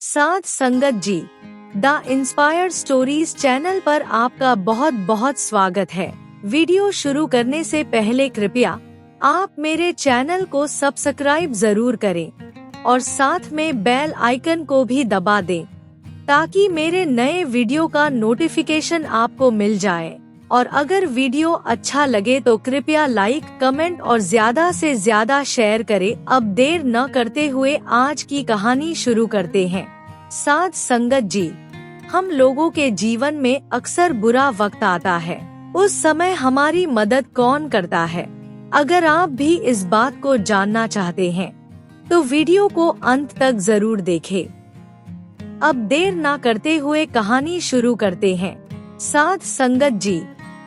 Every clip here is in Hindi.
साध संगत जी, द इंस्पायर्ड स्टोरीज चैनल पर आपका बहुत बहुत स्वागत है। वीडियो शुरू करने से पहले कृपया आप मेरे चैनल को सब्सक्राइब जरूर करें और साथ में बेल आइकन को भी दबा दें ताकि मेरे नए वीडियो का नोटिफिकेशन आपको मिल जाए। और अगर वीडियो अच्छा लगे तो कृपया लाइक, कमेंट और ज्यादा से ज्यादा शेयर करें। अब देर न करते हुए आज की कहानी शुरू करते हैं। साध संगत जी, हम लोगों के जीवन में अक्सर बुरा वक्त आता है, उस समय हमारी मदद कौन करता है? अगर आप भी इस बात को जानना चाहते हैं तो वीडियो को अंत तक जरूर देखें। अब देर न करते हुए कहानी शुरू करते हैं। साध संगत जी,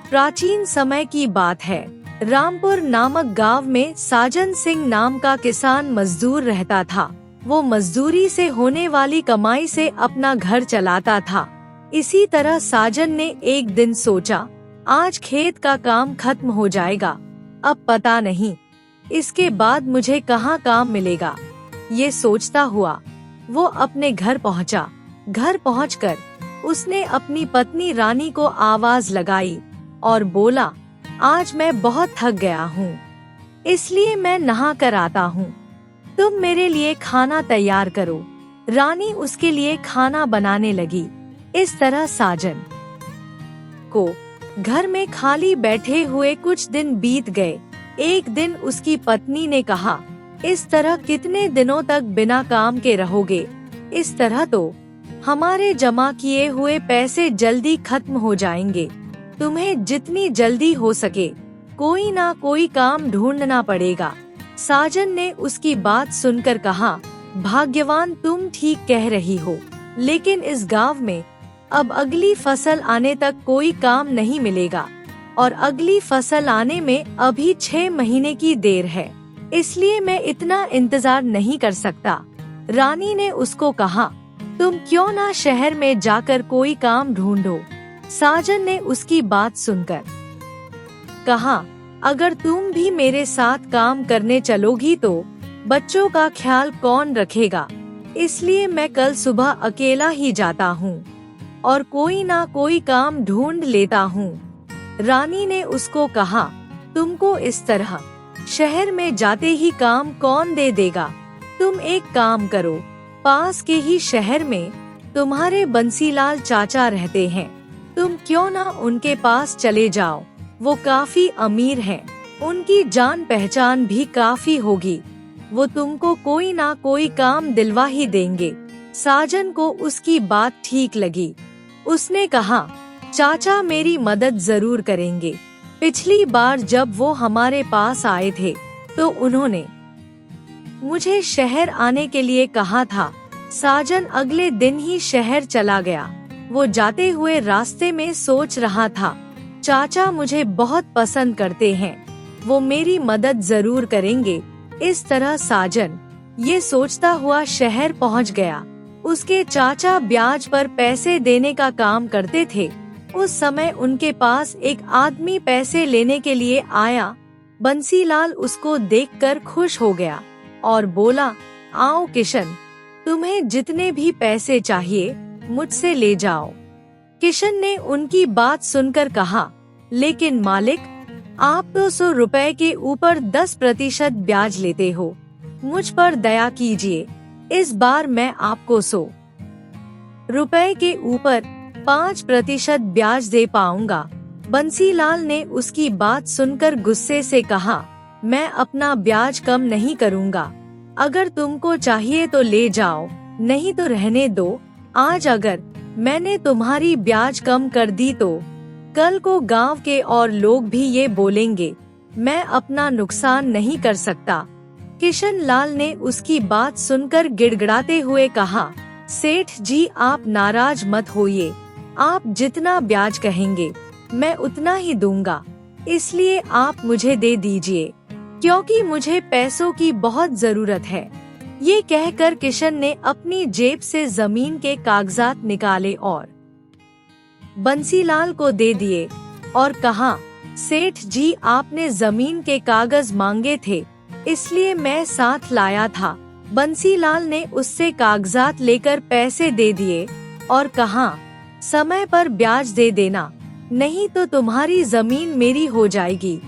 प्राचीन समय की बात है। रामपुर नामक गांव में साजन सिंह नाम का किसान मजदूर रहता था। वो मजदूरी से होने वाली कमाई से अपना घर चलाता था। इसी तरह साजन ने एक दिन सोचा, आज खेत का काम खत्म हो जाएगा, अब पता नहीं इसके बाद मुझे कहाँ काम मिलेगा। ये सोचता हुआ वो अपने घर पहुँचा। घर पहुँचकर उसने अपनी पत्नी रानी को आवाज लगाई और बोला, आज मैं बहुत थक गया हूँ, इसलिए मैं नहा कर आता हूँ। तुम मेरे लिए खाना तैयार करो। रानी उसके लिए खाना बनाने लगी। इस तरह साजन को घर में खाली बैठे हुए कुछ दिन बीत गए। एक दिन उसकी पत्नी ने कहा, इस तरह कितने दिनों तक बिना काम के रहोगे? इस तरह तो हमारे जमा किए हुए पैसे जल्दी खत्म हो जाएंगे। तुम्हें जितनी जल्दी हो सके कोई ना कोई काम ढूंढना पड़ेगा। साजन ने उसकी बात सुनकर कहा, भाग्यवान तुम ठीक कह रही हो, लेकिन इस गांव में अब अगली फसल आने तक कोई काम नहीं मिलेगा और अगली फसल आने में अभी 6 महीने की देर है, इसलिए मैं इतना इंतजार नहीं कर सकता। रानी ने उसको कहा, तुम क्यों ना शहर में जाकर कोई काम ढूंढो। साजन ने उसकी बात सुनकर कहा, अगर तुम भी मेरे साथ काम करने चलोगी तो बच्चों का ख्याल कौन रखेगा? इसलिए मैं कल सुबह अकेला ही जाता हूँ और कोई ना कोई काम ढूंढ लेता हूँ। रानी ने उसको कहा, तुमको इस तरह शहर में जाते ही काम कौन दे देगा? तुम एक काम करो, पास के ही शहर में तुम्हारे बंसीलाल चाचा रहते हैं, तुम क्यों ना उनके पास चले जाओ। वो काफी अमीर हैं, उनकी जान पहचान भी काफी होगी, वो तुमको कोई ना कोई काम दिलवा ही देंगे। साजन को उसकी बात ठीक लगी। उसने कहा, चाचा मेरी मदद जरूर करेंगे। पिछली बार जब वो हमारे पास आए थे तो उन्होंने मुझे शहर आने के लिए कहा था। साजन अगले दिन ही शहर चला गया। वो जाते हुए रास्ते में सोच रहा था, चाचा मुझे बहुत पसंद करते हैं, वो मेरी मदद जरूर करेंगे। इस तरह साजन ये सोचता हुआ शहर पहुंच गया। उसके चाचा ब्याज पर पैसे देने का काम करते थे। उस समय उनके पास एक आदमी पैसे लेने के लिए आया। बंसीलाल उसको देखकर खुश हो गया और बोला, आओ किशन, तुम्हें जितने भी पैसे चाहिए मुझसे ले जाओ। किशन ने उनकी बात सुनकर कहा, लेकिन मालिक, आप तो 100 रुपए के ऊपर 10% ब्याज लेते हो, मुझ पर दया कीजिए। इस बार मैं आपको 100 रुपए के ऊपर 5% ब्याज दे पाऊंगा। बंसीलाल ने उसकी बात सुनकर गुस्से से कहा, मैं अपना ब्याज कम नहीं करूंगा। अगर तुमको चाहिए तो ले जाओ, नहीं तो रहने दो। आज अगर मैंने तुम्हारी ब्याज कम कर दी तो कल को गांव के और लोग भी ये बोलेंगे, मैं अपना नुकसान नहीं कर सकता। किशन लाल ने उसकी बात सुनकर गिड़गिड़ाते हुए कहा, सेठ जी आप नाराज मत होइए, आप जितना ब्याज कहेंगे मैं उतना ही दूंगा, इसलिए आप मुझे दे दीजिए क्योंकि मुझे पैसों की बहुत जरूरत है। ये कहकर किशन ने अपनी जेब से जमीन के कागजात निकाले और बंसीलाल को दे दिए और कहा, सेठ जी आपने जमीन के कागज मांगे थे, इसलिए मैं साथ लाया था। बंसीलाल ने उससे कागजात लेकर पैसे दे दिए और कहा, समय पर ब्याज दे देना, नहीं तो तुम्हारी जमीन मेरी हो जाएगी।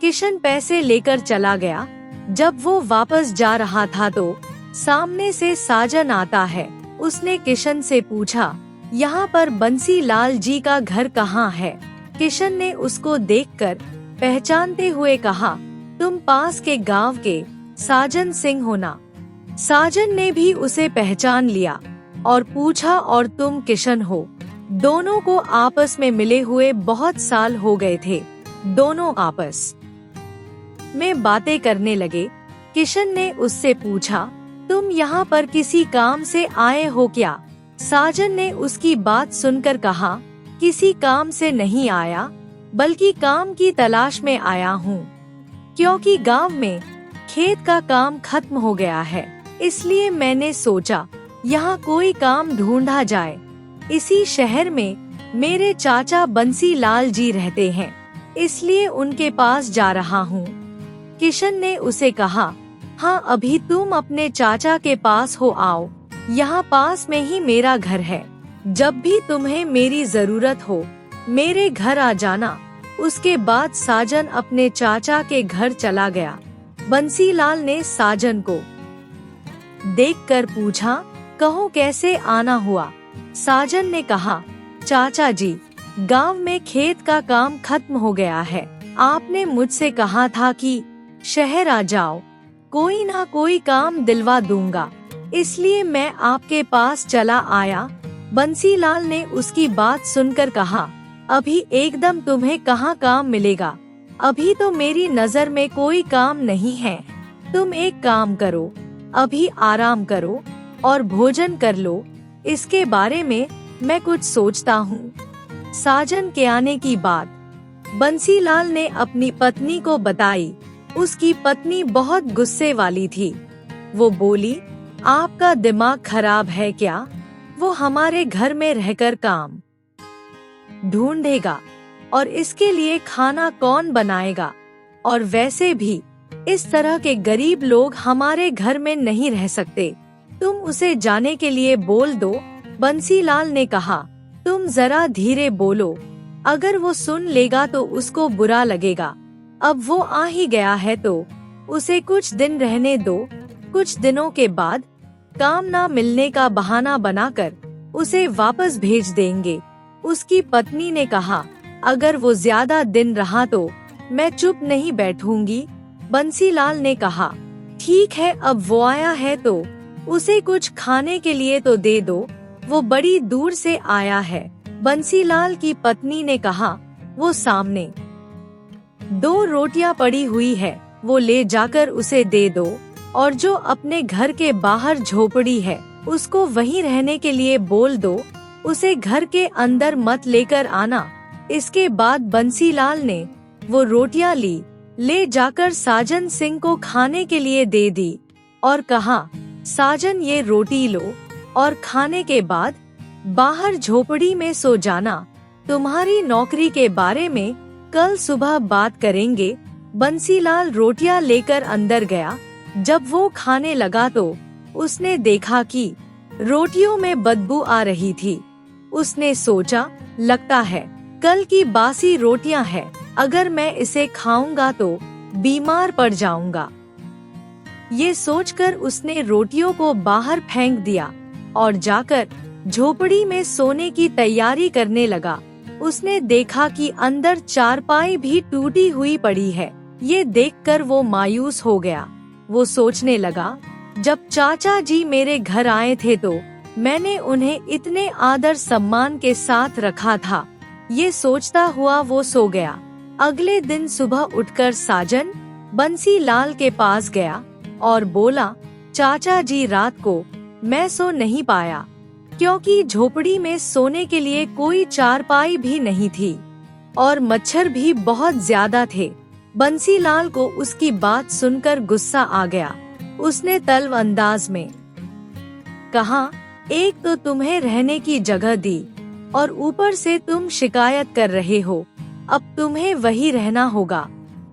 किशन पैसे लेकर चला गया। जब वो वापस जा रहा था तो सामने से साजन आता है। उसने किशन से पूछा, यहाँ पर बंसीलाल जी का घर कहाँ है? किशन ने उसको देखकर पहचानते हुए कहा, तुम पास के गांव के साजन सिंह हो ना? साजन ने भी उसे पहचान लिया और पूछा, और तुम किशन हो? दोनों को आपस में मिले हुए बहुत साल हो गए थे। दोनों आपस में बातें करने लगे। किशन ने उससे पूछा, तुम यहाँ पर किसी काम से आए हो क्या? साजन ने उसकी बात सुनकर कहा, किसी काम से नहीं आया, बल्कि काम की तलाश में आया हूँ। क्योंकि गांव में खेत का काम खत्म हो गया है, इसलिए मैंने सोचा यहाँ कोई काम ढूंढा जाए। इसी शहर में मेरे चाचा बंसीलाल जी रहते हैं, इसलिए उनके पास जा रहा हूँ। किशन ने उसे कहा, हाँ, अभी तुम अपने चाचा के पास हो आओ, यहाँ पास में ही मेरा घर है। जब भी तुम्हें मेरी जरूरत हो मेरे घर आ जाना। उसके बाद साजन अपने चाचा के घर चला गया। बंसीलाल ने साजन को देखकर पूछा, कहो कैसे आना हुआ? साजन ने कहा, चाचा जी, गांव में खेत का काम खत्म हो गया है। आपने मुझसे कहा था कि शहर आ जाओ, कोई ना कोई काम दिलवा दूंगा, इसलिए मैं आपके पास चला आया। बंसीलाल ने उसकी बात सुनकर कहा, अभी एकदम तुम्हें कहाँ काम मिलेगा? अभी तो मेरी नजर में कोई काम नहीं है। तुम एक काम करो, अभी आराम करो और भोजन कर लो, इसके बारे में मैं कुछ सोचता हूँ। साजन के आने की बात बंसीलाल ने अपनी पत्नी को बताई। उसकी पत्नी बहुत गुस्से वाली थी। वो बोली, आपका दिमाग खराब है क्या? वो हमारे घर में रहकर काम ढूंढेगा और इसके लिए खाना कौन बनाएगा? और वैसे भी इस तरह के गरीब लोग हमारे घर में नहीं रह सकते। तुम उसे जाने के लिए बोल दो। बंसीलाल ने कहा, तुम जरा धीरे बोलो, अगर वो सुन लेगा तो उसको बुरा लगेगा। अब वो आ ही गया है तो उसे कुछ दिन रहने दो। कुछ दिनों के बाद काम ना मिलने का बहाना बनाकर उसे वापस भेज देंगे। उसकी पत्नी ने कहा, अगर वो ज्यादा दिन रहा तो मैं चुप नहीं बैठूंगी। बंसीलाल ने कहा, ठीक है, अब वो आया है तो उसे कुछ खाने के लिए तो दे दो, वो बड़ी दूर से आया है। बंसीलाल की पत्नी ने कहा, वो सामने 2 रोटियां पड़ी हुई है, वो ले जाकर उसे दे दो, और जो अपने घर के बाहर झोपड़ी है उसको वहीं रहने के लिए बोल दो। उसे घर के अंदर मत लेकर आना। इसके बाद बंसीलाल ने वो रोटियां ले जाकर साजन सिंह को खाने के लिए दे दी और कहा, साजन, ये रोटी लो और खाने के बाद बाहर झोपड़ी में सो जाना। तुम्हारी नौकरी के बारे में कल सुबह बात करेंगे। बंसीलाल रोटियां लेकर अंदर गया। जब वो खाने लगा तो उसने देखा कि रोटियों में बदबू आ रही थी। उसने सोचा, लगता है कल की बासी रोटियां हैं, अगर मैं इसे खाऊंगा तो बीमार पड़ जाऊंगा। ये सोचकर उसने रोटियों को बाहर फेंक दिया और जाकर झोपड़ी में सोने की तैयारी करने लगा। उसने देखा कि अंदर चारपाई भी टूटी हुई पड़ी है। ये देखकर वो मायूस हो गया। वो सोचने लगा, जब चाचा जी मेरे घर आए थे तो मैंने उन्हें इतने आदर सम्मान के साथ रखा था। ये सोचता हुआ वो सो गया। अगले दिन सुबह उठकर साजन बंसीलाल के पास गया और बोला, चाचा जी, रात को मैं सो नहीं पाया क्योंकि झोपड़ी में सोने के लिए कोई चारपाई भी नहीं थी और मच्छर भी बहुत ज्यादा थे। बंसीलाल को उसकी बात सुनकर गुस्सा आ गया। उसने तल्व अंदाज में कहा, एक तो तुम्हें रहने की जगह दी और ऊपर से तुम शिकायत कर रहे हो, अब तुम्हें वही रहना होगा।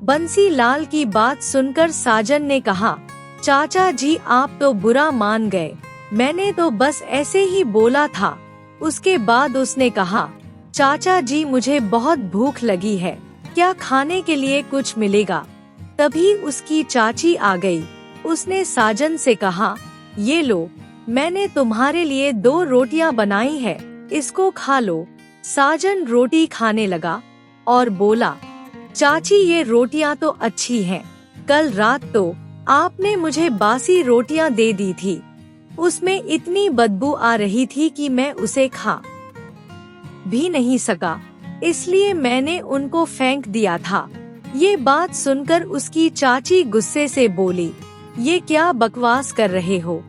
बंसीलाल की बात सुनकर साजन ने कहा, चाचा जी आप तो बुरा मान गए, मैंने तो बस ऐसे ही बोला था। उसके बाद उसने कहा, चाचा जी मुझे बहुत भूख लगी है, क्या खाने के लिए कुछ मिलेगा? तभी उसकी चाची आ गई। उसने साजन से कहा, ये लो, मैंने तुम्हारे लिए 2 रोटियां बनाई है, इसको खा लो। साजन रोटी खाने लगा और बोला, चाची ये रोटियां तो अच्छी हैं, कल रात तो आपने मुझे बासी रोटियां दे दी थी, उसमें इतनी बदबू आ रही थी कि मैं उसे खा भी नहीं सका, इसलिए मैंने उनको फेंक दिया था। ये बात सुनकर उसकी चाची गुस्से से बोली, ये क्या बकवास कर रहे हो?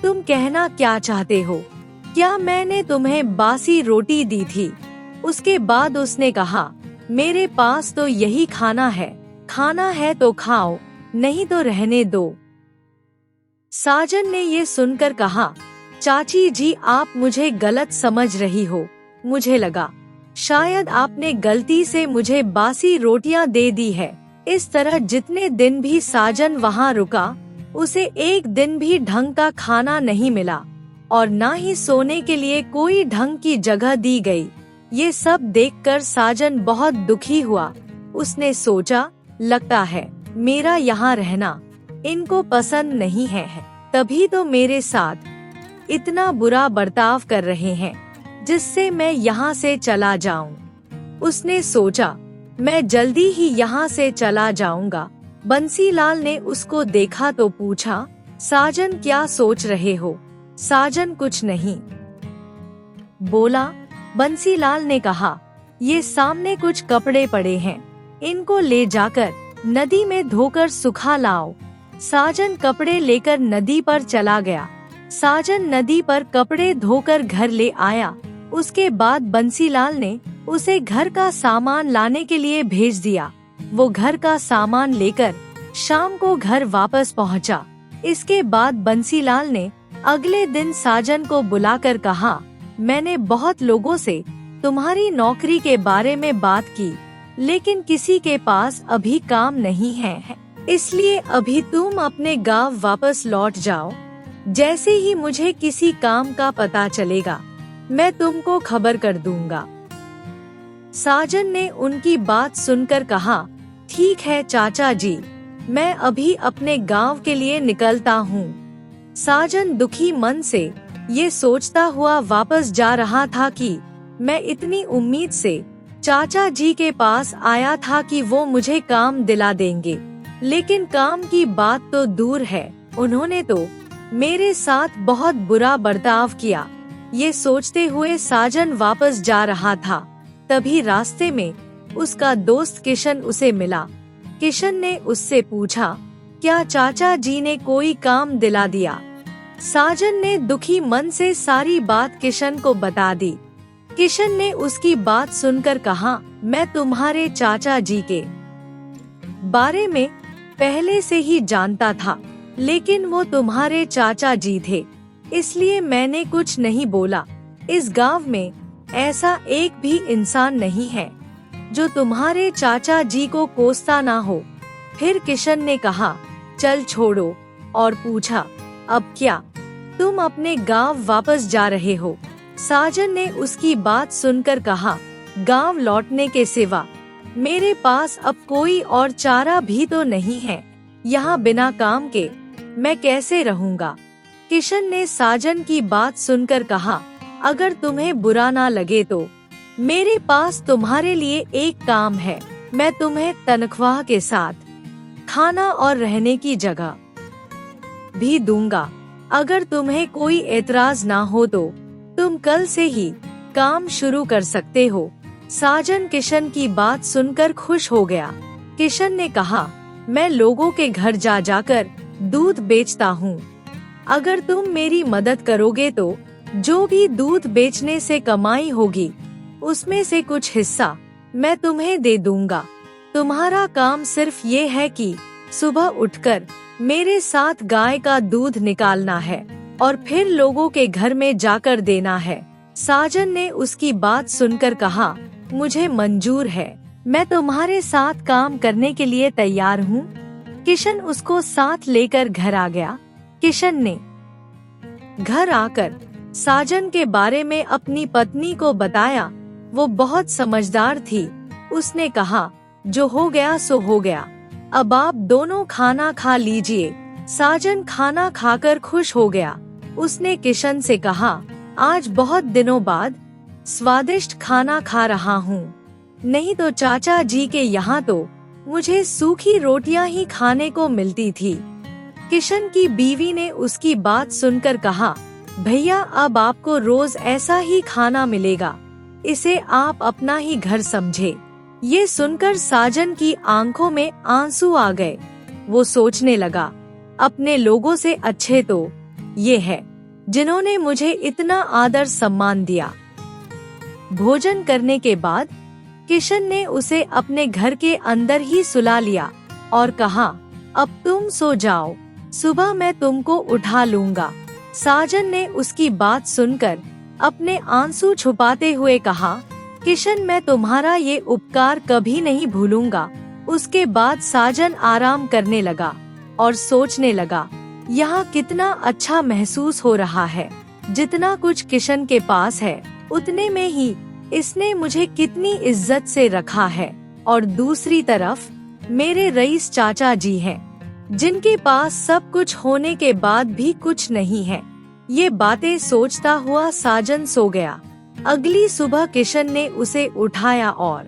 तुम कहना क्या चाहते हो? क्या मैंने तुम्हें बासी रोटी दी थी? उसके बाद उसने कहा, मेरे पास तो यही खाना है तो खाओ, नहीं तो रहने दो। साजन ने ये सुनकर कहा, चाची जी आप मुझे गलत समझ रही हो, मुझे लगा शायद आपने गलती से मुझे बासी रोटियां दे दी है। इस तरह जितने दिन भी साजन वहाँ रुका, उसे एक दिन भी ढंग का खाना नहीं मिला और ना ही सोने के लिए कोई ढंग की जगह दी गई। ये सब देखकर साजन बहुत दुखी हुआ। उसने सोचा, लगता है मेरा यहाँ रहना इनको पसंद नहीं है, तभी तो मेरे साथ इतना बुरा बर्ताव कर रहे हैं, जिससे मैं यहाँ से चला जाऊं। उसने सोचा, मैं जल्दी ही यहाँ से चला जाऊंगा। बंसीलाल ने उसको देखा तो पूछा, साजन क्या सोच रहे हो? साजन कुछ नहीं बोला। बंसीलाल ने कहा, ये सामने कुछ कपड़े पड़े हैं, इनको ले जाकर नदी में धोकर सुखा लाओ। साजन कपड़े लेकर नदी पर चला गया। साजन नदी पर कपड़े धोकर घर ले आया। उसके बाद बंसीलाल ने उसे घर का सामान लाने के लिए भेज दिया। वो घर का सामान लेकर शाम को घर वापस पहुंचा। इसके बाद बंसीलाल ने अगले दिन साजन को बुलाकर कहा, मैंने बहुत लोगों से तुम्हारी नौकरी के बारे में बात की, लेकिन किसी के पास अभी काम नहीं है, इसलिए अभी तुम अपने गांव वापस लौट जाओ। जैसे ही मुझे किसी काम का पता चलेगा, मैं तुमको खबर कर दूंगा। साजन ने उनकी बात सुनकर कहा, ठीक है चाचा जी, मैं अभी अपने गांव के लिए निकलता हूँ। साजन दुखी मन से ये सोचता हुआ वापस जा रहा था कि मैं इतनी उम्मीद से चाचा जी के पास आया था कि वो मुझे काम दिला देंगे, लेकिन काम की बात तो दूर है, उन्होंने तो मेरे साथ बहुत बुरा बर्ताव किया। ये सोचते हुए साजन वापस जा रहा था, तभी रास्ते में उसका दोस्त किशन उसे मिला। किशन ने उससे पूछा, क्या चाचा जी ने कोई काम दिला दिया? साजन ने दुखी मन से सारी बात किशन को बता दी। किशन ने उसकी बात सुनकर कहा, मैं तुम्हारे चाचा जी के बारे में पहले से ही जानता था, लेकिन वो तुम्हारे चाचा जी थे, इसलिए मैंने कुछ नहीं बोला। इस गांव में ऐसा एक भी इंसान नहीं है जो तुम्हारे चाचा जी को कोसता ना हो। फिर किशन ने कहा, चल छोड़ो, और पूछा, अब क्या तुम अपने गांव वापस जा रहे हो? साजन ने उसकी बात सुनकर कहा, गांव लौटने के सिवा मेरे पास अब कोई और चारा भी तो नहीं है, यहाँ बिना काम के मैं कैसे रहूँगा? किशन ने साजन की बात सुनकर कहा, अगर तुम्हें बुरा ना लगे तो मेरे पास तुम्हारे लिए एक काम है, मैं तुम्हें तनख्वाह के साथ खाना और रहने की जगह भी दूंगा। अगर तुम्हें कोई एतराज ना हो तो तुम कल से ही काम शुरू कर सकते हो। साजन किशन की बात सुनकर खुश हो गया। किशन ने कहा, मैं लोगों के घर जा जाकर दूध बेचता हूँ। अगर तुम मेरी मदद करोगे तो जो भी दूध बेचने से कमाई होगी, उसमें से कुछ हिस्सा मैं तुम्हें दे दूंगा। तुम्हारा काम सिर्फ ये है कि सुबह उठकर मेरे साथ गाय का दूध निकालना है और फिर लोगों के घर में जाकर देना है। साजन ने उसकी बात सुनकर कहा, मुझे मंजूर है, मैं तुम्हारे साथ काम करने के लिए तैयार हूँ। किशन उसको साथ लेकर घर आ गया। किशन ने घर आकर साजन के बारे में अपनी पत्नी को बताया। वो बहुत समझदार थी। उसने कहा, जो हो गया सो हो गया, अब आप दोनों खाना खा लीजिए। साजन खाना खाकर खुश हो गया। उसने किशन से कहा, आज बहुत दिनों बाद स्वादिष्ट खाना खा रहा हूँ। नहीं तो चाचा जी के यहाँ तो मुझे सूखी रोटियां ही खाने को मिलती थी। किशन की बीवी ने उसकी बात सुनकर कहा, भैया अब आपको रोज ऐसा ही खाना मिलेगा, इसे आप अपना ही घर समझे। ये सुनकर साजन की आंखों में आंसू आ गए। वो सोचने लगा, अपने लोगों से अच्छे तो ये है जिन्होंने मुझे इतना आदर सम्मान दिया। भोजन करने के बाद किशन ने उसे अपने घर के अंदर ही सुला लिया और कहा, अब तुम सो जाओ, सुबह मैं तुमको उठा लूंगा। साजन ने उसकी बात सुनकर अपने आंसू छुपाते हुए कहा, किशन मैं तुम्हारा ये उपकार कभी नहीं भूलूंगा। उसके बाद साजन आराम करने लगा और सोचने लगा, यहाँ कितना अच्छा महसूस हो रहा है। जितना कुछ किशन के पास है उतने में ही इसने मुझे कितनी इज्जत से रखा है। और दूसरी तरफ मेरे रईस चाचा जी हैं, जिनके पास सब कुछ होने के बाद भी कुछ नहीं है। ये बातें सोचता हुआ साजन सो गया। अगली सुबह किशन ने उसे उठाया और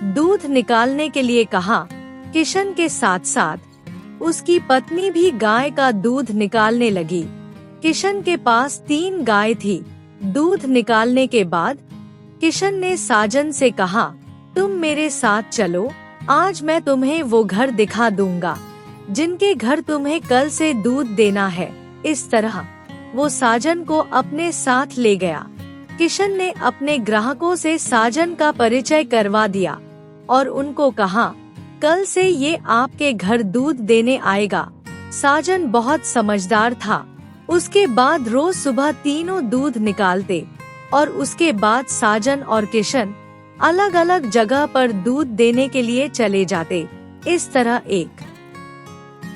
दूध निकालने के लिए कहा। किशन के साथ साथ उसकी पत्नी भी गाय का दूध निकालने लगी। किशन के पास 3 गाय थी। दूध निकालने के बाद किशन ने साजन से कहा, तुम मेरे साथ चलो, आज मैं तुम्हें वो घर दिखा दूंगा जिनके घर तुम्हें कल से दूध देना है। इस तरह वो साजन को अपने साथ ले गया। किशन ने अपने ग्राहकों से साजन का परिचय करवा दिया और उनको कहा, कल से ये आपके घर दूध देने आएगा। साजन बहुत समझदार था। उसके बाद रोज सुबह तीनों दूध निकालते और उसके बाद साजन और किशन अलग अलग जगह पर दूध देने के लिए चले जाते। इस तरह 1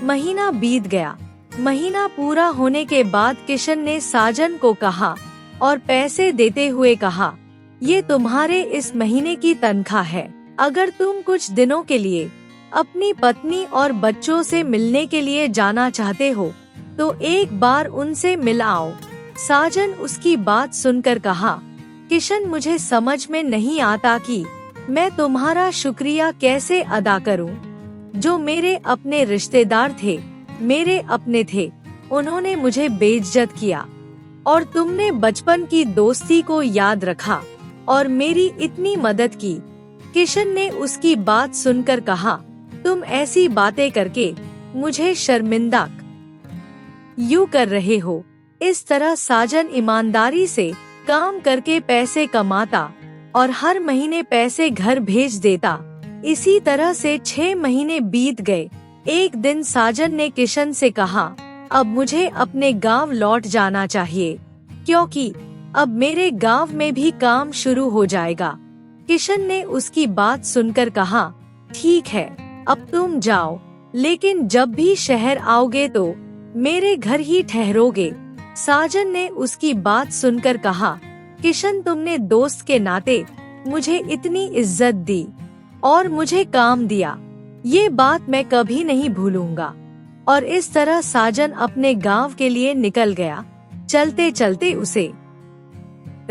महीना बीत गया। महीना पूरा होने के बाद किशन ने साजन को कहा और पैसे देते हुए कहा, ये तुम्हारे इस महीने की तनख्वाह है। अगर तुम कुछ दिनों के लिए अपनी पत्नी और बच्चों से मिलने के लिए जाना चाहते हो तो एक बार उनसे मिल आओ। साजन उसकी बात सुनकर कहा, किशन मुझे समझ में नहीं आता कि मैं तुम्हारा शुक्रिया कैसे अदा करूं। जो मेरे अपने रिश्तेदार थे, मेरे अपने थे, उन्होंने मुझे बेइज्जत किया और तुमने बचपन की दोस्ती को याद रखा और मेरी इतनी मदद की। किशन ने उसकी बात सुनकर कहा, तुम ऐसी बातें करके मुझे शर्मिंदा यूं कर रहे हो। इस तरह साजन ईमानदारी से काम करके पैसे कमाता और हर महीने पैसे घर भेज देता। इसी तरह से 6 महीने बीत गए। एक दिन साजन ने किशन से कहा, अब मुझे अपने गांव लौट जाना चाहिए क्योंकि अब मेरे गांव में भी काम शुरू हो जाएगा। किशन ने उसकी बात सुनकर कहा, ठीक है, अब तुम जाओ, लेकिन जब भी शहर आओगे तो मेरे घर ही ठहरोगे। साजन ने उसकी बात सुनकर कहा, किशन तुमने दोस्त के नाते मुझे इतनी इज्जत दी और मुझे काम दिया, ये बात मैं कभी नहीं भूलूंगा। और इस तरह साजन अपने गांव के लिए निकल गया। चलते चलते उसे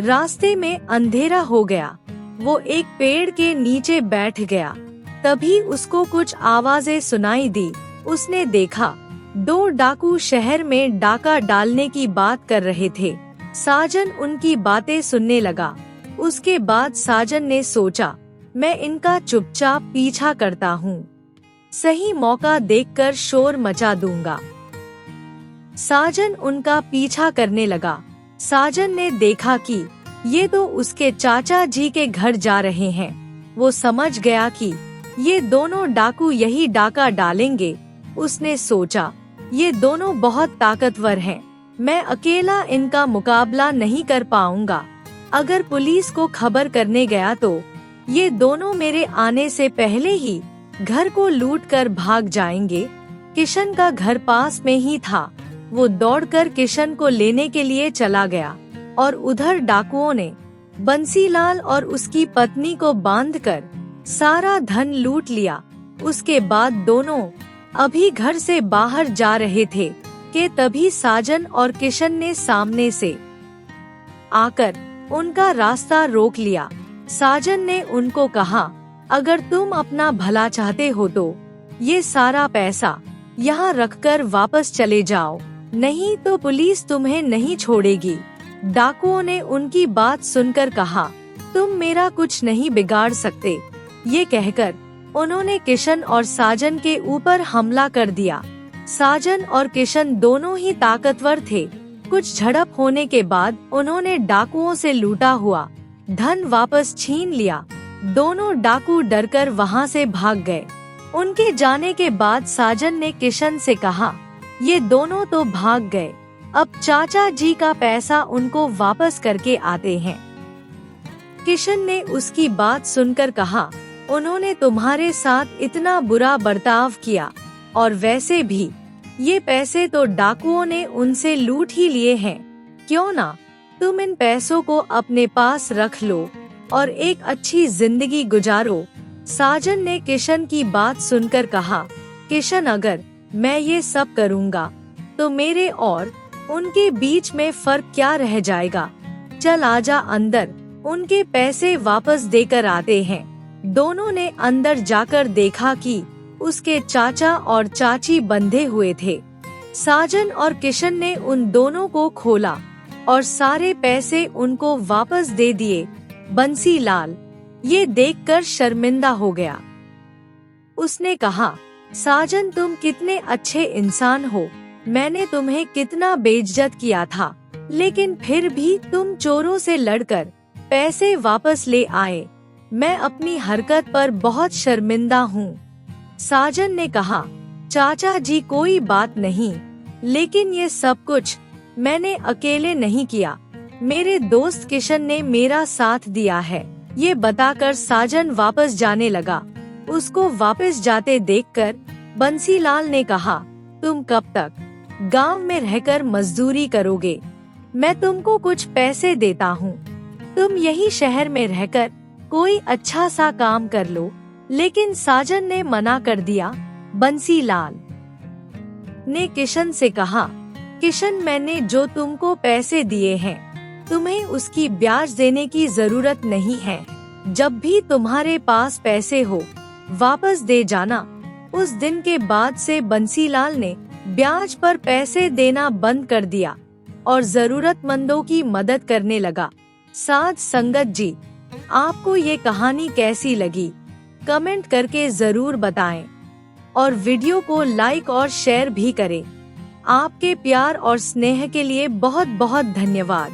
रास्ते में अंधेरा हो गया। वो एक पेड़ के नीचे बैठ गया। तभी उसको कुछ आवाजें सुनाई दी। उसने देखा 2 डाकू शहर में डाका डालने की बात कर रहे थे। साजन उनकी बातें सुनने लगा। उसके बाद साजन ने सोचा, मैं इनका चुपचाप पीछा करता हूँ, सही मौका देखकर शोर मचा दूंगा। साजन उनका पीछा करने लगा। साजन ने देखा कि ये तो उसके चाचा जी के घर जा रहे हैं। वो समझ गया कि ये दोनों डाकू यही डाका डालेंगे। उसने सोचा, ये दोनों बहुत ताकतवर हैं, मैं अकेला इनका मुकाबला नहीं कर पाऊंगा। अगर पुलिस को खबर करने गया तो ये दोनों मेरे आने से पहले ही घर को लूट कर भाग जाएंगे। किशन का घर पास में ही था। वो दौड़कर किशन को लेने के लिए चला गया और उधर डाकुओं ने बंसीलाल और उसकी पत्नी को बांधकर सारा धन लूट लिया। उसके बाद दोनों अभी घर से बाहर जा रहे थे कि तभी साजन और किशन ने सामने से आकर उनका रास्ता रोक लिया। साजन ने उनको कहा, अगर तुम अपना भला चाहते हो तो ये सारा पैसा यहाँ रखकर वापस चले जाओ, नहीं तो पुलिस तुम्हें नहीं छोड़ेगी। डाकुओं ने उनकी बात सुनकर कहा, तुम मेरा कुछ नहीं बिगाड़ सकते। ये कहकर उन्होंने किशन और साजन के ऊपर हमला कर दिया। साजन और किशन दोनों ही ताकतवर थे। कुछ झड़प होने के बाद उन्होंने डाकुओं से लूटा हुआ धन वापस छीन लिया। दोनों डाकू डरकर वहां से भाग गए। उनके जाने के बाद साजन ने किशन से कहा, ये दोनों तो भाग गए, अब चाचा जी का पैसा उनको वापस करके आते हैं। किशन ने उसकी बात सुनकर कहा, उन्होंने तुम्हारे साथ इतना बुरा बर्ताव किया और वैसे भी ये पैसे तो डाकुओं ने उनसे लूट ही लिए हैं। क्यों ना तुम इन पैसों को अपने पास रख लो और एक अच्छी जिंदगी गुजारो। साजन ने किशन की बात सुनकर कहा, किशन अगर मैं ये सब करूँगा तो मेरे और उनके बीच में फर्क क्या रह जाएगा। चल आजा अंदर, उनके पैसे वापस देकर आते हैं। दोनों ने अंदर जाकर देखा कि उसके चाचा और चाची बंधे हुए थे। साजन और किशन ने उन दोनों को खोला और सारे पैसे उनको वापस दे दिए। बंसीलाल ये देखकर शर्मिंदा हो गया। उसने कहा, साजन तुम कितने अच्छे इंसान हो, मैंने तुम्हें कितना बेइज्जत किया था, लेकिन फिर भी तुम चोरों से लड़कर पैसे वापस ले आए। मैं अपनी हरकत पर बहुत शर्मिंदा हूँ। साजन ने कहा, चाचा जी कोई बात नहीं, लेकिन ये सब कुछ मैंने अकेले नहीं किया, मेरे दोस्त किशन ने मेरा साथ दिया है। ये बताकर साजन वापस जाने लगा। उसको वापस जाते देखकर बंसीलाल ने कहा, तुम कब तक गांव में रहकर मजदूरी करोगे? मैं तुमको कुछ पैसे देता हूँ, तुम यही शहर में रहकर कोई अच्छा सा काम कर लो। लेकिन साजन ने मना कर दिया। बंसीलाल ने किशन से कहा, किशन मैंने जो तुमको पैसे दिए हैं, तुम्हें उसकी ब्याज देने की जरूरत नहीं है। जब भी तुम्हारे पास पैसे हो वापस दे जाना। उस दिन के बाद से बंसीलाल ने ब्याज पर पैसे देना बंद कर दिया और जरूरतमंदों की मदद करने लगा। साथ संगत जी, आपको ये कहानी कैसी लगी कमेंट करके जरूर बताएं और वीडियो को लाइक और शेयर भी करें। आपके प्यार और स्नेह के लिए बहुत बहुत धन्यवाद।